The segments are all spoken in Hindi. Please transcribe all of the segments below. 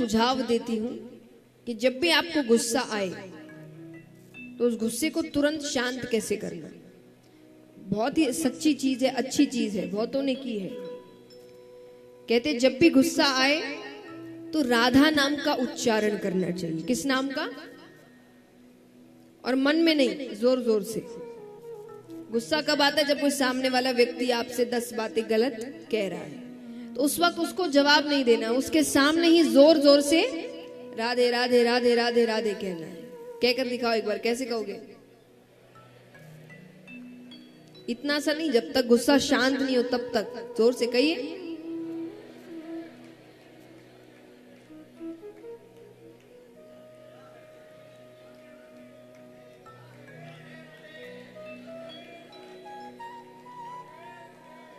सुझाव देती हूं कि जब भी आपको गुस्सा आए तो उस गुस्से को तुरंत शांत कैसे करना। बहुत ही सच्ची चीज है, अच्छी चीज है, बहुतों ने की है। कहते जब भी गुस्सा आए तो राधा नाम का उच्चारण करना चाहिए। किस नाम का? और मन में नहीं, जोर जोर से। गुस्सा कब आता है? जब कोई सामने वाला व्यक्ति आपसे 10 बातें गलत कह रहा है तो उस वक्त उसको जवाब नहीं देना, उसके सामने ही जोर जोर से राधे राधे राधे राधे राधे कहना है। कहकर दिखाओ एक बार, कैसे कहोगे? इतना सा नहीं, जब तक गुस्सा शांत नहीं हो तब तक जोर से कहिए।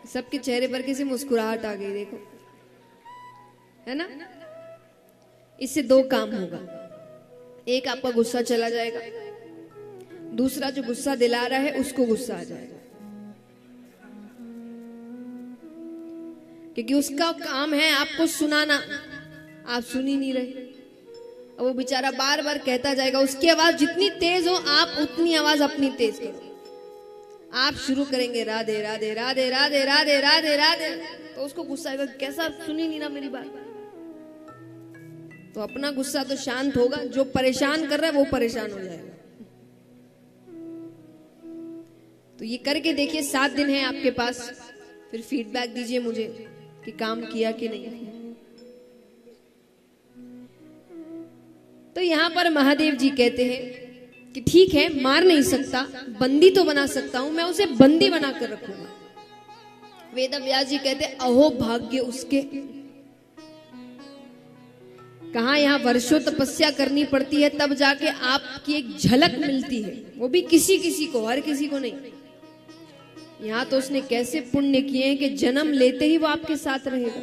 सबके चेहरे पर किसी मुस्कुराहट आ गई, देखो, है ना? इससे 2 काम होगा। एक, आपका गुस्सा चला जाएगा। दूसरा, जो गुस्सा दिला रहा है उसको गुस्सा आ जाएगा, क्योंकि उसका काम है आपको सुनाना, आप सुन ही नहीं रहे। अब वो बेचारा बार बार कहता जाएगा। उसकी आवाज जितनी तेज हो आप उतनी आवाज अपनी तेज करो। आप शुरू करेंगे राधे राधे राधे राधे राधे राधे राधे, तो उसको गुस्सा आएगा, कैसा सुन ही नहीं रहा मेरी बात। तो अपना गुस्सा तो शांत होगा, जो परेशान कर रहा है वो परेशान हो जाएगा। तो ये करके देखिए, 7 दिन है आपके पास, फिर फीडबैक दीजिए मुझे कि काम किया कि नहीं। तो यहां पर महादेव जी कहते हैं कि ठीक है, मार नहीं सकता, बंदी तो बना सकता हूं, मैं उसे बंदी बनाकर रखूंगा। वेद व्यास जी कहते अहो भाग्य उसके। कहा यहां वर्षों तपस्या करनी पड़ती है, तब जाके आपकी एक झलक मिलती है, वो भी किसी किसी को, हर किसी को नहीं। यहां तो उसने कैसे पुण्य किए हैं कि जन्म लेते ही वो आपके साथ रहेगा।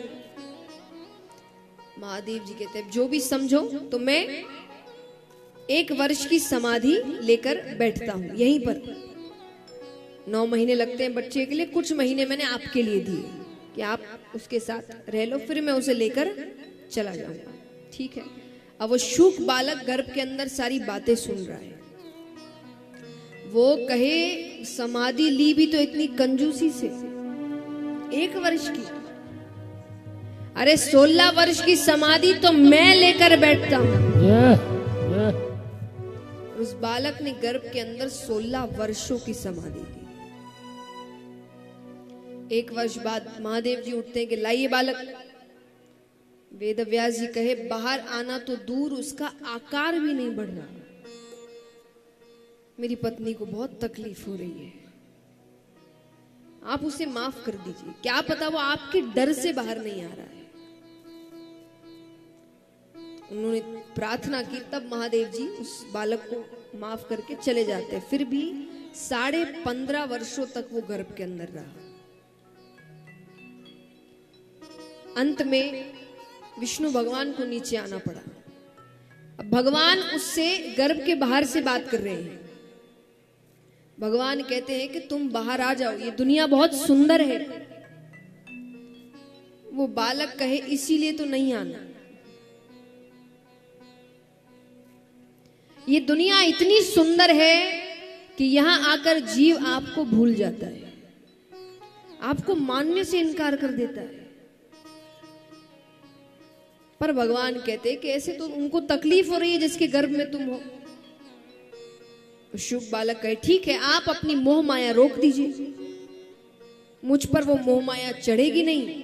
महादेव जी कहते हैं जो भी समझो, तो मैं 1 वर्ष की समाधि लेकर बैठता हूं यहीं पर। 9 महीने लगते हैं बच्चे के लिए, कुछ महीने मैंने आपके लिए दिए कि आप उसके साथ रह लो, फिर मैं उसे लेकर चला जाऊंगा। ठीक है? अब वो शुक बालक गर्भ के अंदर सारी बातें सुन रहा है। वो कहे समाधि ली भी तो इतनी कंजूसी से, 1 वर्ष की। अरे 16 वर्ष की समाधि तो मैं लेकर बैठता हूं। उस बालक ने गर्भ के अंदर 16 वर्षों की समाधि ली। 1 वर्ष बाद महादेव जी उठते हैं कि लाइए बालक। वेद व्यास जी कहे बाहर आना तो दूर, उसका आकार भी नहीं बढ़ रहा। मेरी पत्नी को बहुत तकलीफ हो रही है, आप उसे माफ कर दीजिए। क्या पता वो आपके डर से बाहर नहीं आ रहा है। उन्होंने प्रार्थना की, तब महादेव जी उस बालक को माफ करके चले जाते हैं। फिर भी 15.5 वर्षों तक वो गर्भ के अंदर रहा। अंत में विष्णु भगवान को नीचे आना पड़ा। अब भगवान उससे गर्भ के बाहर से बात कर रहे हैं। भगवान कहते हैं कि तुम बाहर आ जाओ, ये दुनिया बहुत सुंदर है। वो बालक कहे इसीलिए तो नहीं आना, ये दुनिया इतनी सुंदर है कि यहां आकर जीव आपको भूल जाता है, आपको मानने से इनकार कर देता है। पर भगवान कहते हैं कि ऐसे तो उनको तकलीफ हो रही है जिसके गर्भ में तुम हो। शुक बालक कहे ठीक है, आप अपनी मोह माया रोक दीजिए, मुझ पर वो मोह माया चढ़ेगी नहीं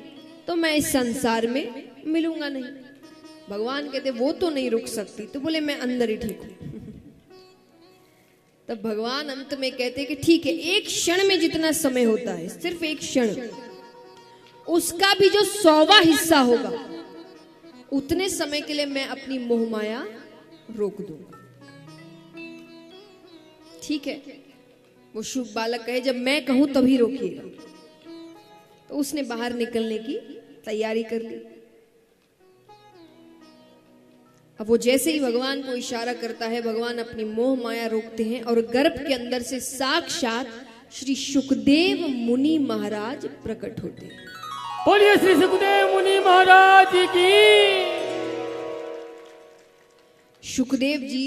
तो मैं इस संसार में मिलूंगा नहीं। भगवान कहते वो तो नहीं रुक सकती, तो बोले मैं अंदर ही ठीक हूं। तब भगवान अंत में कहते कि ठीक है, 1 क्षण में जितना समय होता है, सिर्फ 1 क्षण, उसका भी जो 100वां हिस्सा होगा, उतने समय के लिए मैं अपनी मोह माया रोक दूंगा। ठीक है? वो शुक बालक कहे जब मैं कहूं तभी रोकिएगा। तो उसने बाहर निकलने की तैयारी कर ली। अब वो जैसे ही भगवान को इशारा करता है, भगवान अपनी मोह माया रोकते हैं और गर्भ के अंदर से साक्षात श्री सुखदेव मुनि महाराज प्रकट होते हैं। बोलिए श्री सुखदेव मुनि महाराज की। सुखदेव जी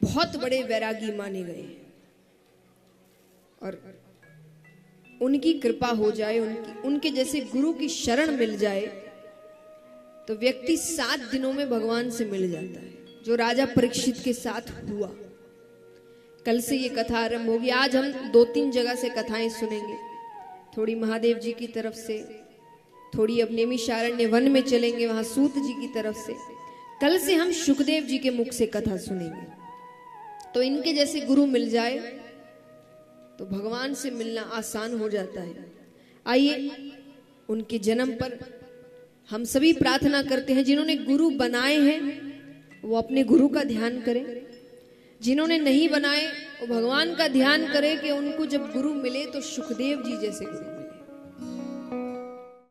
बहुत बड़े वैरागी माने गए और उनकी कृपा हो जाए, उनके जैसे गुरु की शरण मिल जाए तो व्यक्ति 7 दिनों में भगवान से मिल जाता है, जो राजा परीक्षित के साथ हुआ। कल से ये कथा आरंभ होगी। आज हम 2-3 जगह से कथाएं सुनेंगे, थोड़ी महादेव जी की तरफ से, थोड़ी अब नैमिषारण्य वन में चलेंगे, वहां सूत जी की तरफ से। कल से हम सुखदेव जी के मुख से कथा सुनेंगे। तो इनके जैसे गुरु मिल जाए तो भगवान से मिलना आसान हो जाता है। आइए उनके जन्म पर हम सभी प्रार्थना करते हैं, जिन्होंने गुरु बनाए हैं वो अपने गुरु का ध्यान करें, जिन्होंने नहीं बनाए वो भगवान का ध्यान करें कि उनको जब गुरु मिले तो सुखदेव जी जैसे गुरु।